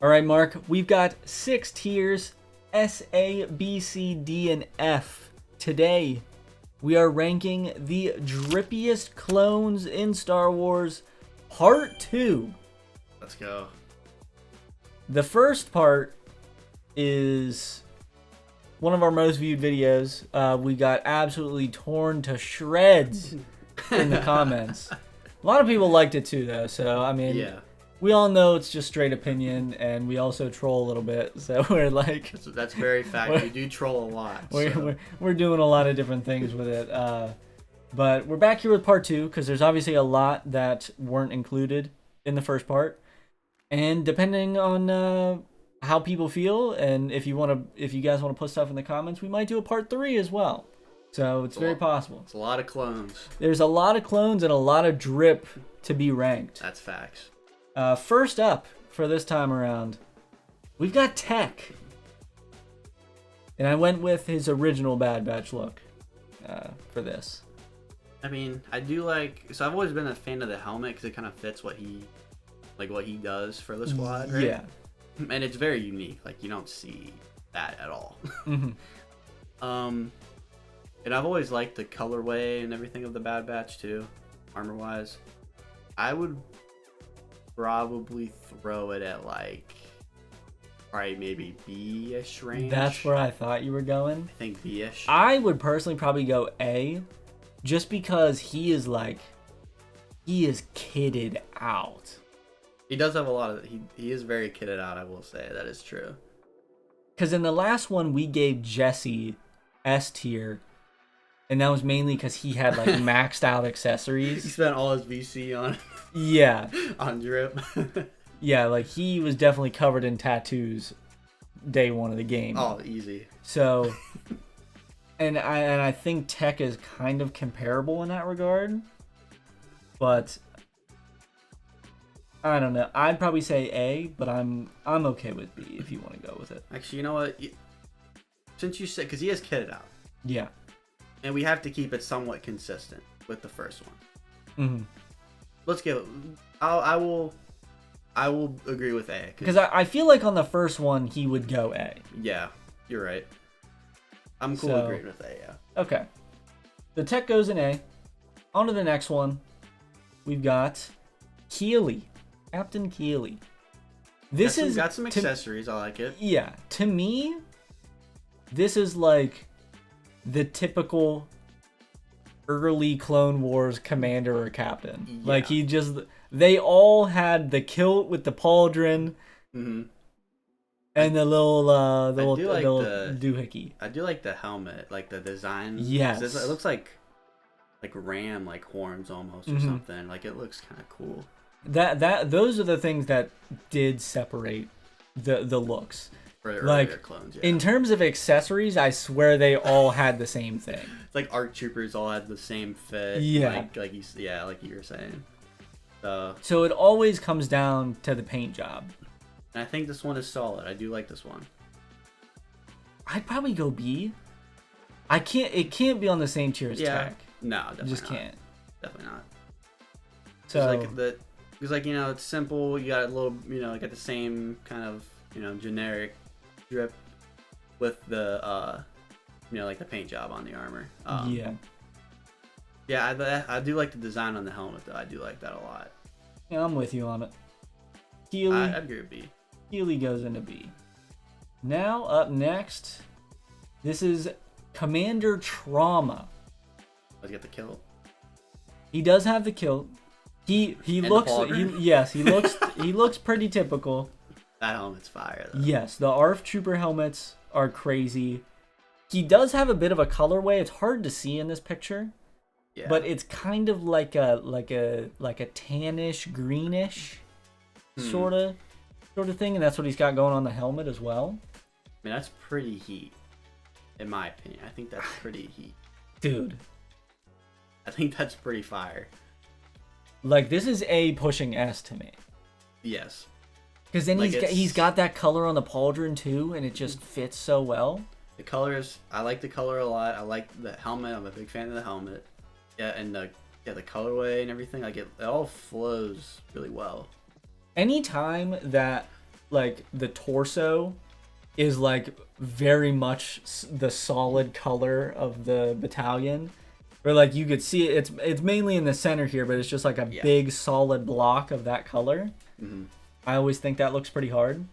All right, Mark, we've got 6 tiers, S, A, B, C, D, and F. Today, we are ranking the drippiest clones in Star Wars, Part 2. Let's go. The first part is one of our most viewed videos. We got absolutely torn to shreds in the comments. A lot of people liked it too, though, so, I mean... Yeah. We all know it's just straight opinion, and we also troll a little bit, so we're like... That's very fact. We do troll a lot. We're doing a lot of different things with it. But we're back here with part 2, because there's obviously a lot that weren't included in the first part. And depending on how people feel, and if you guys want to put stuff in the comments, we might do a part 3 as well. So it's very possible. It's a lot of clones. There's a lot of clones and a lot of drip to be ranked. That's facts. First up for this time around, we've got Tech. And I went with his original Bad Batch look for this. I mean, I do like... So I've always been a fan of the helmet because it kind of fits what he does for the squad, right? Yeah. And it's very unique. Like, you don't see that at all. Mm-hmm. And I've always liked the colorway and everything of the Bad Batch, too, armor-wise. I would... probably throw it at like probably maybe B-ish range. That's where I thought you were going. I think B-ish. I would personally probably go A, just because he is kitted out. He does have a lot of he is very kitted out, I will say. That is true. Because in the last one we gave Jesse S tier, and that was mainly because he had like maxed out accessories. He spent all his VC on Yeah. on drip. Yeah, like he was definitely covered in tattoos day one of the game. Oh, easy. So, and I think Tech is kind of comparable in that regard, but I don't know. I'd probably say A, but I'm okay with B if you want to go with it. Actually, you know what? Since you said, because he is kitted out. Yeah. And we have to keep it somewhat consistent with the first one. Mm-hmm. Let's go. I will agree with A. Because I feel like on the first one he would go A. Yeah, you're right. I'm cool agreeing with A, yeah. Okay. The Tech goes in A. On to the next one. We've got Keeley. Captain Keeley. This got some accessories. I like it. Yeah. To me, this is like the typical early Clone Wars commander or captain. Yeah. Like they all had the kilt with the pauldron, and the little doohickey. I do like the helmet, like the design. Yes, it looks like ram horns almost or something. Like it looks kind of cool. Those are the things that did separate the looks. For the earlier clones, yeah. In terms of accessories, I swear they all had the same thing. It's like ARC troopers all had the same fit. Yeah. Like you were saying. So it always comes down to the paint job. And I think this one is solid. I do like this one. I'd probably go B. It can't be on the same tier as Tech. No, definitely just not. Can't. Definitely not. So because it's simple. You got a little, got the same kind of, generic drip with the like the paint job on the armor. Yeah, I do like the design on the helmet though. I do like that a lot. Yeah, I'm with you on it. Keeley, I agree with B. Keeley goes into B. Now up next, this is Commander Trauma. Let's get the kilt. He does have the kilt. He looks pretty typical. That helmet's fire though. Yes, the ARF Trooper helmets are crazy. He does have a bit of a colorway. It's hard to see in this picture. Yeah. But it's kind of like a tannish, greenish sort of thing, and that's what he's got going on the helmet as well. I mean, that's pretty heat, in my opinion. I think that's pretty heat. Dude. I think that's pretty fire. Like, this is A pushing S to me. Yes. Because then he's got that color on the pauldron too, and it just fits so well. The colors, I like the color a lot. I like the helmet. I'm a big fan of the helmet. Yeah, and the colorway and everything. Like it all flows really well. Anytime that like the torso is like very much the solid color of the battalion. Or like you could see it, it's mainly in the center here, but it's just like a big solid block of that color. Mm-hmm. I always think that looks pretty hard.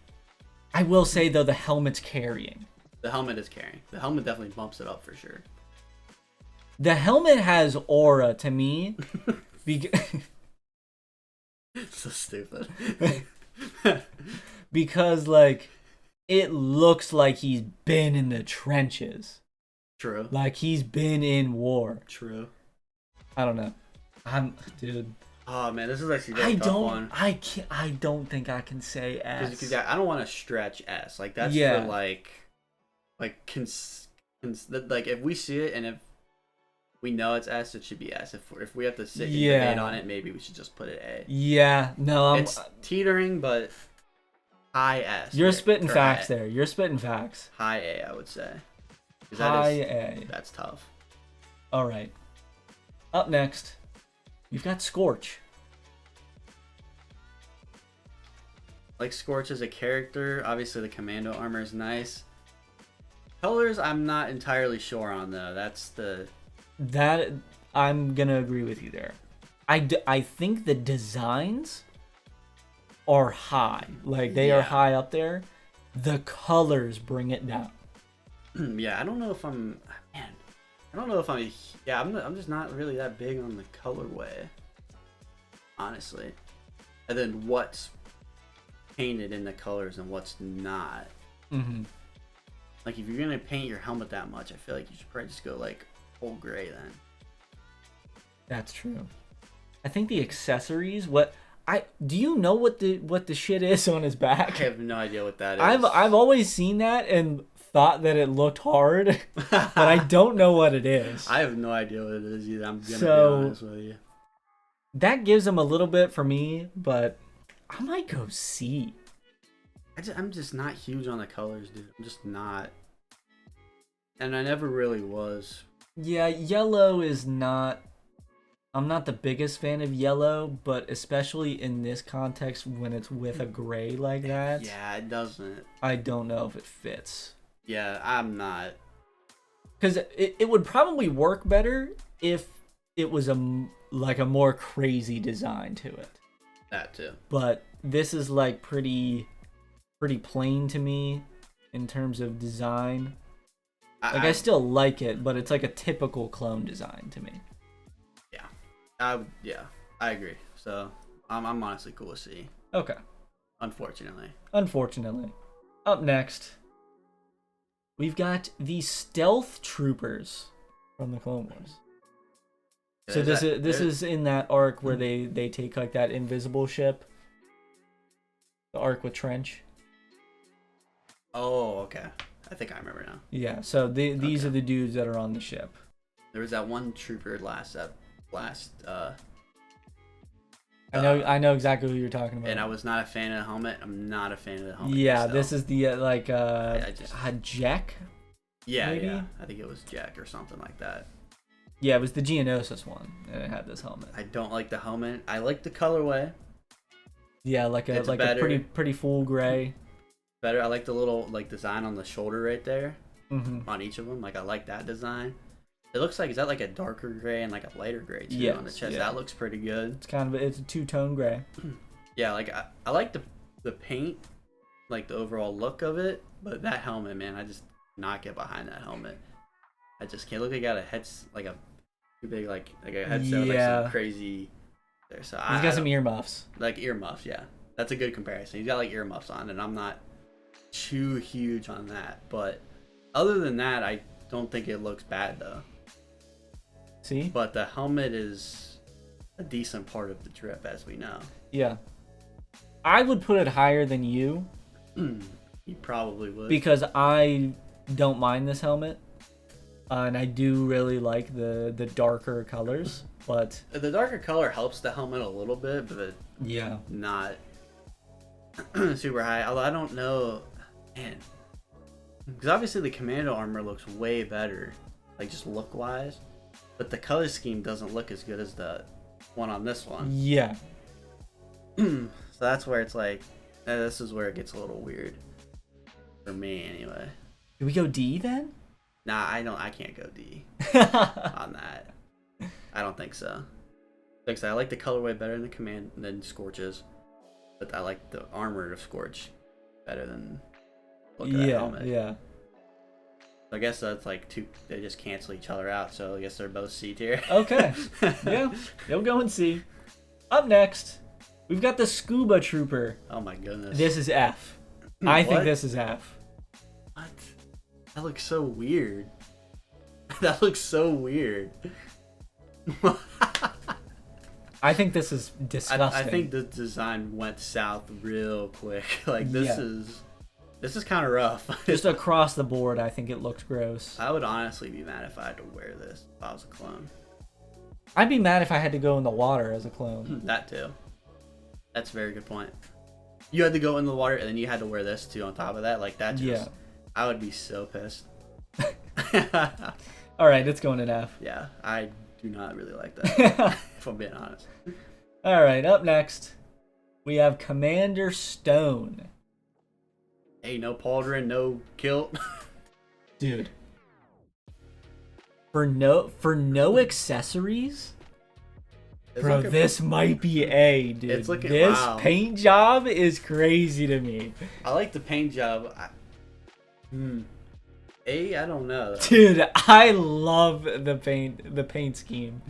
I will say though, the helmet's carrying. The helmet is carrying. The helmet definitely bumps it up for sure. The helmet has aura to me. So stupid. Because like it looks like he's been in the trenches. True. Like he's been in war. True. I don't know. Dude. Oh man, this is actually a tough one. I don't think I can say S. Because I don't want to stretch S. Like that's for like if we see it and if we know it's S, it should be S. If we have to sit and debate on it, maybe we should just put it A. Yeah. No, it's teetering, but high S. You're spitting facts there. You're spitting facts. High A, I would say. High A. That's tough. All right. Up next, we've got Scorch. Like Scorch as a character, obviously the commando armor is nice. Colors, I'm not entirely sure on though. That I'm gonna agree with you there. I think the designs are high. Like they are high up there. The colors bring it down. Yeah, I don't know if I'm just not really that big on the colorway, honestly. And then what's painted in the colors and what's not. Mm-hmm. Like if you're gonna paint your helmet that much, I feel like you should probably just go like full gray then. That's true. I think the accessories. Do you know what the shit is on his back? I have no idea what that is. I've always seen that and thought that it looked hard, but I don't know what it is. I have no idea what it is either. I'm gonna be honest with you. That gives him a little bit for me, but I might go C. I'm just not huge on the colors, dude. I'm just not. And I never really was. Yeah, yellow is not... I'm not the biggest fan of yellow, but especially in this context when it's with a gray like that. Yeah, it doesn't. I don't know if it fits. Yeah, I'm not. Because it would probably work better if it was a more crazy design to it. That too. But this is like pretty plain to me in terms of design. I still like it, but it's like a typical clone design to me. Yeah, I agree. So I'm honestly cool with C. Okay. Unfortunately. Up next, we've got the Stealth Troopers from the Clone Wars. So this is in that arc where they take like that invisible ship. The arc with Trench. Oh, okay. I think I remember now. Yeah, so these are the dudes that are on the ship. There was that one trooper last I know exactly who you're talking about. And I was not a fan of the helmet. I'm not a fan of the helmet. Yeah, myself. this is the Jack. Yeah, maybe? yeah. I think it was Jack or something like that. Yeah, it was the Geonosis one, and it had this helmet. I don't like the helmet. I like the colorway. Yeah, a pretty full gray. Better. I like the little design on the shoulder right there. Mm-hmm. On each of them. Like I like that design. It looks like, is that like a darker gray and like a lighter gray too on the chest? Yeah. That looks pretty good. It's a two-tone gray. Yeah, like I like the paint, like the overall look of it, but that helmet, man, I just not get behind that helmet. I just can't. Look, I got a too big like a headset with like some crazy there. So he's got some earmuffs. Like earmuffs, yeah. That's a good comparison. He's got like earmuffs on, and I'm not too huge on that. But other than that, I don't think it looks bad though. See? But the helmet is a decent part of the drip, as we know. Yeah. I would put it higher than you. You probably would. Because I don't mind this helmet. And I do really like the darker colors. But the darker color helps the helmet a little bit, but yeah, not super high. Although I don't know, man. Because obviously the commando armor looks way better, like just look-wise. But the color scheme doesn't look as good as the one on this one. Yeah. So that's where it's like, This is where it gets a little weird. For me, anyway. Do we go D then? Nah, I can't go D on that. I don't think so. Like I said, I like the colorway better than Scorch's, but I like the armor of Scorch better than look at that helmet. Yeah. So I guess that's like two. They just cancel each other out. So I guess they're both C tier. Okay. Yeah, they'll go and see. Up next, we've got the Scuba Trooper. Oh my goodness. This is F. I think What? this is F. What? That looks so weird. That looks so weird. I think this is disgusting. I think the design went south real quick. Like this is kind of rough. Just across the board, I think it looks gross. I would honestly be mad if I had to wear this if I was a clone. I'd be mad if I had to go in the water as a clone. That too. That's a very good point. You had to go in the water and then you had to wear this too on top of that. Like that just, Yeah. I would be so pissed. All right, it's going in F. Yeah, I do not really like that, if I'm being honest. All right, up next, we have Commander Stone. Hey, no pauldron, no kilt. Dude. For no accessories? Bro, this might be A, dude. It's looking, this wow. paint job is crazy to me. I like the paint job. A, I don't know. Dude, I love the paint scheme.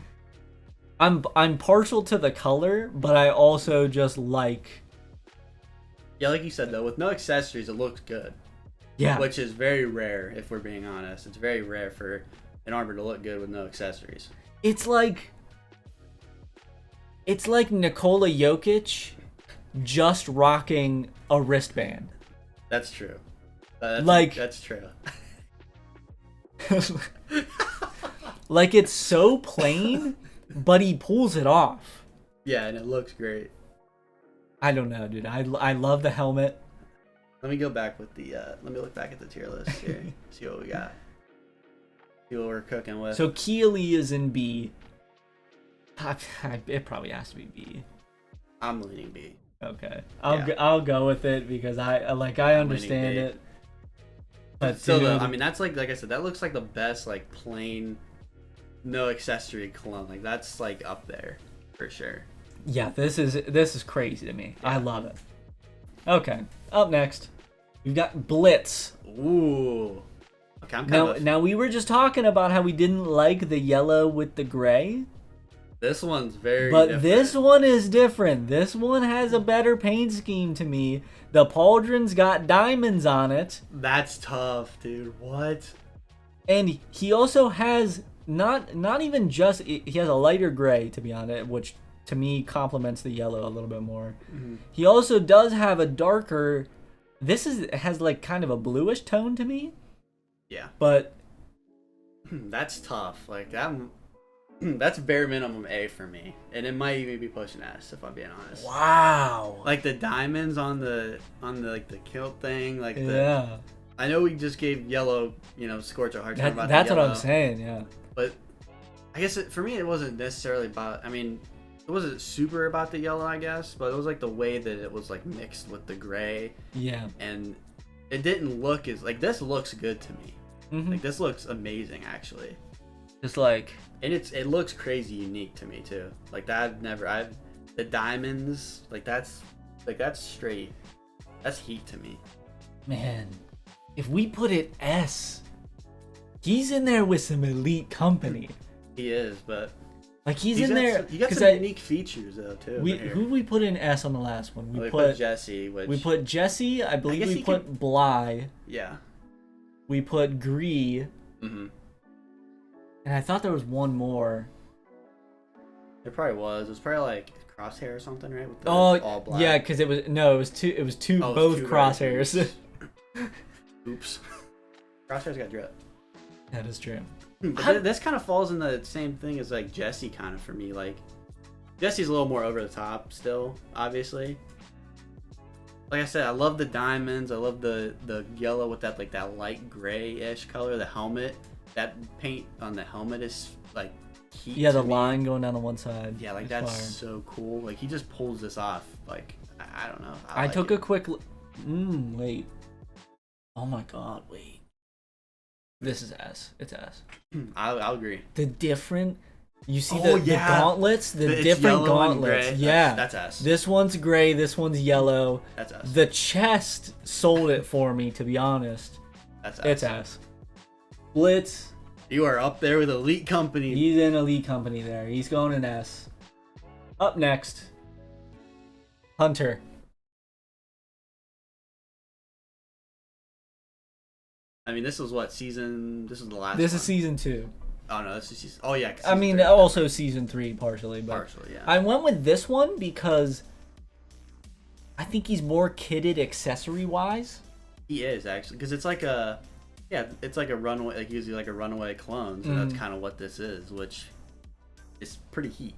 I'm partial to the color, but I also just like. Yeah, like you said though, with no accessories, it looks good. Yeah. Which is very rare, if we're being honest. It's very rare for an armor to look good with no accessories. It's like Nikola Jokic just rocking a wristband. That's true. That's true. Like it's so plain, but he pulls it off. Yeah, and it looks great. I don't know, dude. I love the helmet. Let me go back with the. Let me look back at the tier list here. See what we got. See what we're cooking with. So Keely is in B. It probably has to be B. I'm leaning B. Okay, I'll go with it because I understand it. But still, dude, though, I mean that's like I said, that looks like the best like plain, no accessory clone. Like that's like up there for sure. yeah, this is crazy to me. I love it. Okay, up next, we've got Blitz. Ooh. Okay, I'm Now we were just talking about how we didn't like the yellow with the gray. This one's very But different. this one is different. This one has a better paint scheme to me. The pauldron's got diamonds on it. That's tough, dude. What? And he also has not even just, he has a lighter gray, to be honest, which to me complements the yellow a little bit more. Mm-hmm. He also does have a darker, has like kind of a bluish tone to me. Yeah. But That's tough. Like that's bare minimum A for me, and it might even be pushing S if I'm being honest. wow. Like the diamonds on the like the kilt thing, like Yeah. I know we just gave yellow, Scorch a hard time about That's the what yellow, I'm saying, yeah. But I guess for me it wasn't necessarily about. I mean, it wasn't super about the yellow, I guess, but it was like the way that it was like mixed with the gray, Yeah. and it didn't look as like this looks good to me. Mm-hmm. Like this looks amazing actually. Just like, And it looks crazy unique to me too. Like that the diamonds, that's straight. That's heat to me. man, if we put it S, he's in there with some elite company. He is, but Like he's in there. You got some unique features though too. Who we put in S on the last one? We put Jesse. We put Jesse. I believe guess we put Bly. Yeah. We put Gree. Mhm. And I thought there was one more. There probably was. It was probably like Crosshair or something, right? With the Oh, all black. yeah, because it was two. It was two. Oh, Both two crosshairs. Oops. Crosshair's got drip. That is true. But this kind of falls in the same thing as like Jesse kind of for me. Like Jesse's a little more over the top still, obviously. Like I said, I love the diamonds. I love the yellow with that like that light gray-ish color. The helmet, that paint on the helmet is like heat. Yeah, the to me. line going down on one side. Yeah, like is that's fire. so cool. Like he just pulls this off. Like I don't know. I took a quick. Wait. Oh my god! Wait. This is S. It's S. I'll agree. The different. You see Oh, the yeah. gauntlets, the It's different yellow and gauntlets. gray. Yeah, That's S. This one's gray. This one's yellow. That's S. The chest sold it for me, to be honest. That's S. It's S. Blitz. You are up there with elite company. He's in elite company there. He's going in S. Up next, Hunter. I mean, this was what season? This was the last. This one. is season 2. Oh no, this is season. Oh yeah. I mean, 3. also season 3 partially, but Partially, yeah. I went with this one because I think he's more kitted accessory-wise. He is actually, because it's like a, yeah, it's like a runaway, like usually like a runaway clone. So that's kind of what this is, which is pretty heat,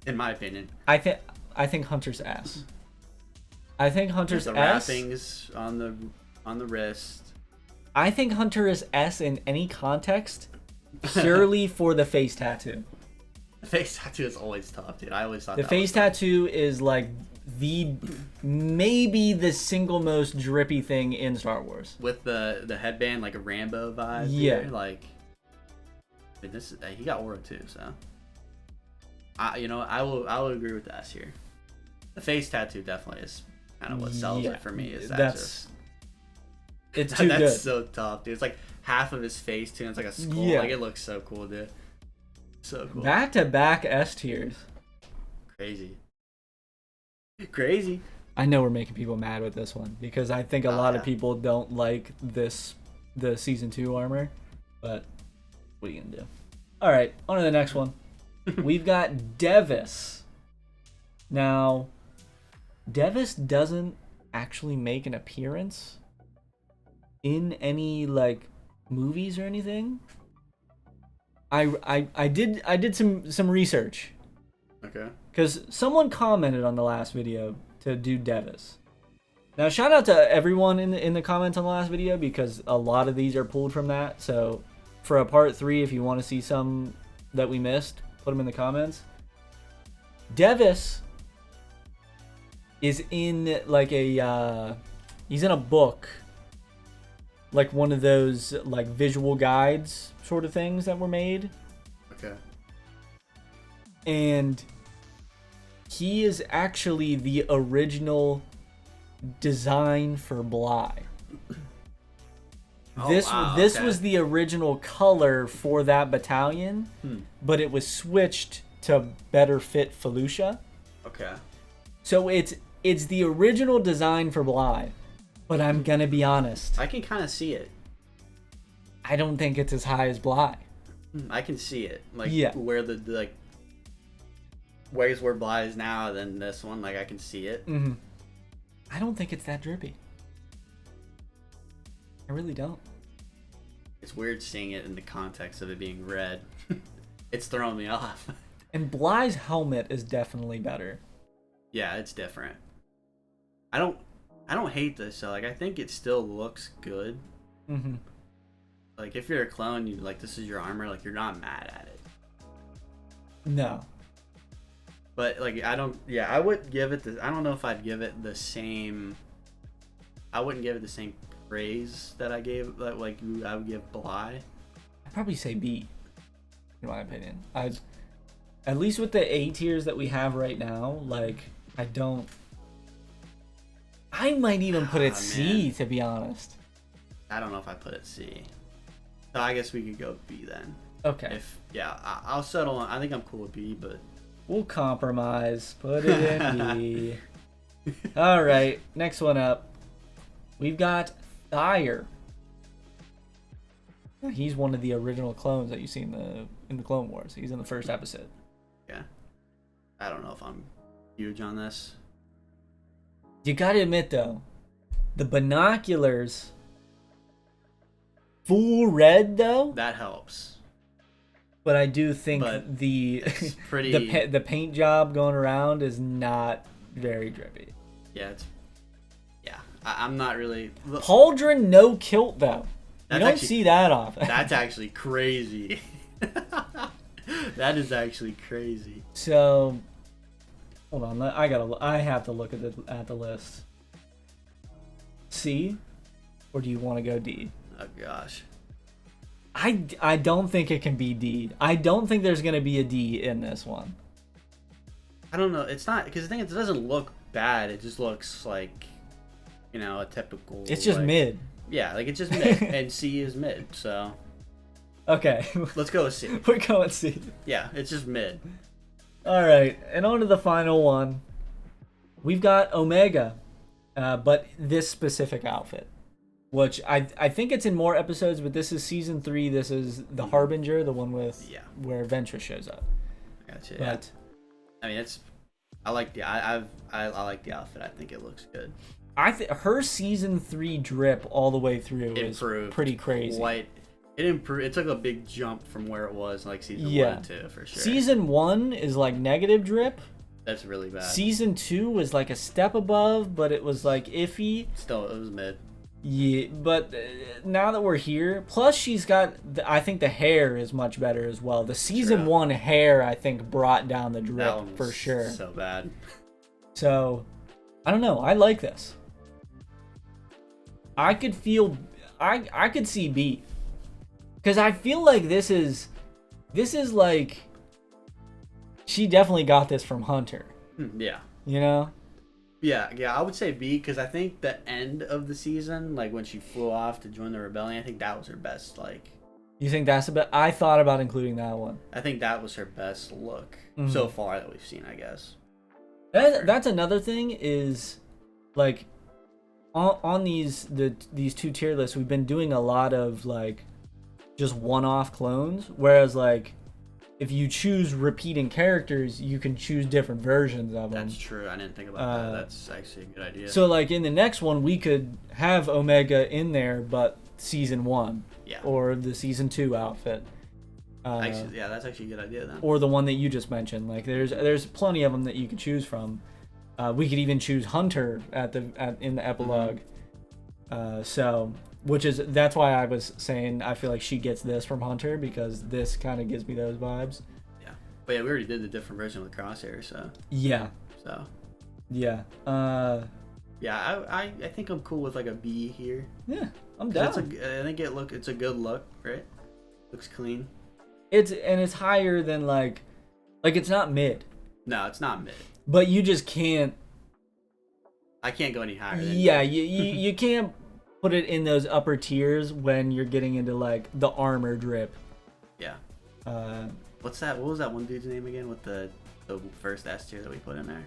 in my opinion. I think Hunter's S. I think Hunter's The S. wrappings on the wrist. I think Hunter is S in any context, purely for the face tattoo. The face tattoo is always tough, dude. I always thought The that face was tough. tattoo is like maybe the single most drippy thing in Star Wars. With the headband, like a Rambo vibe. Yeah. Dude. Like, I mean, he got aura too, so. I will agree with that here. The face tattoo definitely is kind of what sells it for me. Is it's too that's good. so tough, dude. It's like half of his face too. It's like a skull. Yeah. Like it looks so cool, dude. So cool. Back to back S tiers. Crazy. Crazy. I know we're making people mad with this one because I think a lot of people don't like the season 2 armor, but what are you gonna do? All right, on to the next one. We've got Devis. Now, Devis doesn't actually make an appearance in any like movies or anything. I did some research. Okay. Because someone commented on the last video to do Devis. Now, shout out to everyone in the comments on the last video because a lot of these are pulled from that. So, for a part 3, if you want to see some that we missed, put them in the comments. Devis is in like he's in a book, like one of those like visual guides sort of things that were made. Okay. And he is actually the original design for Bly. This was the original color for that battalion, but it was switched to better fit Felucia. Okay. So it's the original design for Bly, but I'm gonna be honest. I can kind of see it. I don't think it's as high as Bly. I can see it. Like where the like where's where Bly is now than this one. Like I can see it. I don't think it's that drippy. I really don't. It's weird seeing it in the context of it being red. It's throwing me off. And Bly's helmet is definitely better. Yeah, it's different. I don't hate this. So like I think it still looks good. Like if you're a clone, you like this is your armor. Like you're not mad at it. No. But like I don't. Yeah, I would give it the. I don't know if I'd give it the same. I wouldn't give it the same praise that I gave. Like I would give Bly. I'd probably say B. In my opinion, at least with the A tiers that we have right now, like I might even put it C, to be honest. I don't know if I put it C. So I guess we could go B then. Okay. I'll settle on. I think I'm cool with B, but we'll compromise. Put it in B. All right, next one up. We've got Thyre. He's one of the original clones that you see in the Clone Wars. He's in the first episode. Yeah. I don't know if I'm huge on this. You gotta admit though, the binoculars, full red though. That helps. But I do think it's pretty... the paint job going around is not very drippy. Yeah, I'm not really... Pauldron no kilt though. You don't see that often. That's actually crazy. That is actually crazy. So, Hold on, I have to look at the list. C, or do you want to go D? Oh gosh. I don't think it can be D. I don't think there's gonna be a D in this one. I don't know. It's not because the thing is, it doesn't look bad. It just looks like, you know, a typical. It's just like, mid. Yeah, like it's just mid, and C is mid. So. Okay. Let's go with C. We're going C. Yeah, it's just mid. All right, and on to the final one. We've got Omega, but this specific outfit, which I think it's in more episodes, but this is season 3. This is the Harbinger, the one with where Ventress shows up. Gotcha. But yeah. I mean, I like the I like the outfit. I think it looks good. Her season 3 drip all the way through is pretty crazy. It improved. It took a big jump from where it was like season 1 and 2 for sure. Season 1 is like negative drip. That's really bad. Season 2 was like a step above, but it was like iffy. Still, it was mid. Yeah, but now that we're here, plus she's got, I think the hair is much better as well. The season 1 hair, I think, brought down the drip for sure. So bad. So, I don't know. I like this. I could see B. Because I feel like this is like, she definitely got this from Hunter. Yeah. You know? Yeah, I would say B because I think the end of the season, like when she flew off to join the rebellion, I think that was her best, like... You think that's the best? I thought about including that one. I think that was her best look so far that we've seen, I guess. That's another thing is, like, on these 2 tier lists, we've been doing a lot of, like, just one-off clones, whereas, like, if you choose repeating characters, you can choose different versions of them. That's true. I didn't think about that. That's actually a good idea. So, like, in the next one, we could have Omega in there, but season 1. Yeah. Or the season 2 outfit. Actually, yeah, that's actually a good idea then. Or the one that you just mentioned. Like, there's plenty of them that you could choose from. We could even choose Hunter in the epilogue. That's why I was saying I feel like she gets this from Hunter, because this kind of gives me those vibes. Yeah. But yeah, we already did the different version with Crosshair, so. Yeah. So. Yeah. Yeah, I think I'm cool with like a B here. Yeah, I'm down. I think it's a good look, right? Looks clean. It's higher than like it's not mid. No, it's not mid. But you just can't. I can't go any higher. Yeah, you can't put it in those upper tiers when you're getting into like the armor drip. Yeah. What's that? What was that one dude's name again with the first S tier that we put in there?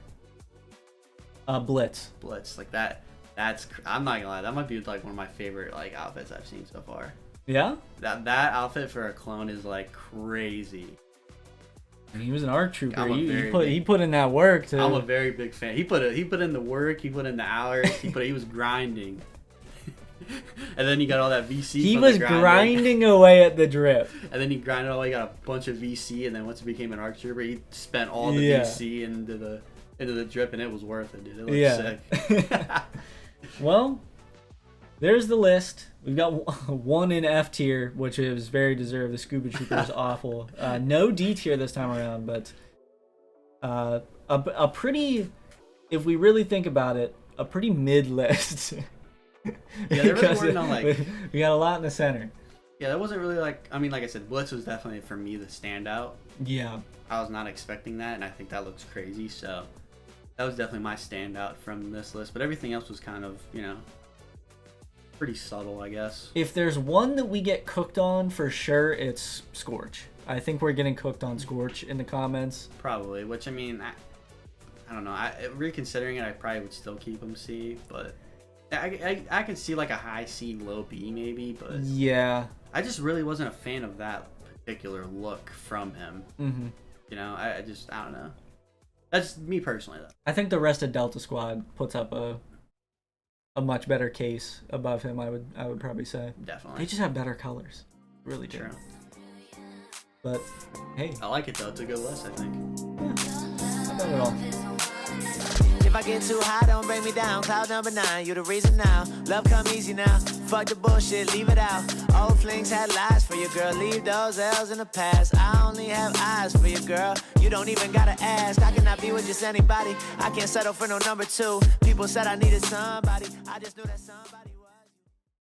Blitz. Like that. I'm not gonna lie. That might be like one of my favorite like outfits I've seen so far. Yeah. That outfit for a clone is like crazy. And he was an ARC trooper. He put in that work too. I'm a very big fan. He put in the work. He put in the hours. He was grinding. And then you got all that VC. He was grinding away at the drip. And then he grinded all the way, got a bunch of VC, and then once he became an ARC trooper, he spent all the VC into the drip, and it was worth it, dude. It looked sick. Well, there's the list. We've got one in F tier, which is very deserved. The Scuba Trooper is awful. No D tier this time around, but a pretty, if we really think about it, a pretty mid list. Yeah, they really weren't on like. We got a lot in the center. Yeah, that wasn't really like. I mean, like I said, Blitz was definitely for me the standout. Yeah. I was not expecting that, and I think that looks crazy. So that was definitely my standout from this list. But everything else was kind of, pretty subtle, I guess. If there's one that we get cooked on for sure, it's Scorch. I think we're getting cooked on Scorch in the comments. Probably, which I mean, I don't know. Reconsidering it, I probably would still keep him C, but. I can see like a high C, low B maybe, but yeah, I just really wasn't a fan of that particular look from him. Mm-hmm. I don't know. That's me personally though. I think the rest of Delta Squad puts up a much better case above him. I would probably say. Definitely. They just have better colors. Really do. True. But hey, I like it though. It's a good list, I think. Yeah, not bad at all. I get too high, don't bring me down. Cloud number 9, you the reason now. Love come easy now. Fuck the bullshit, leave it out. Old flings had lies for your girl. Leave those L's in the past. I only have eyes for your girl. You don't even gotta ask. I cannot be with just anybody. I can't settle for no number 2. People said I needed somebody. I just knew that somebody.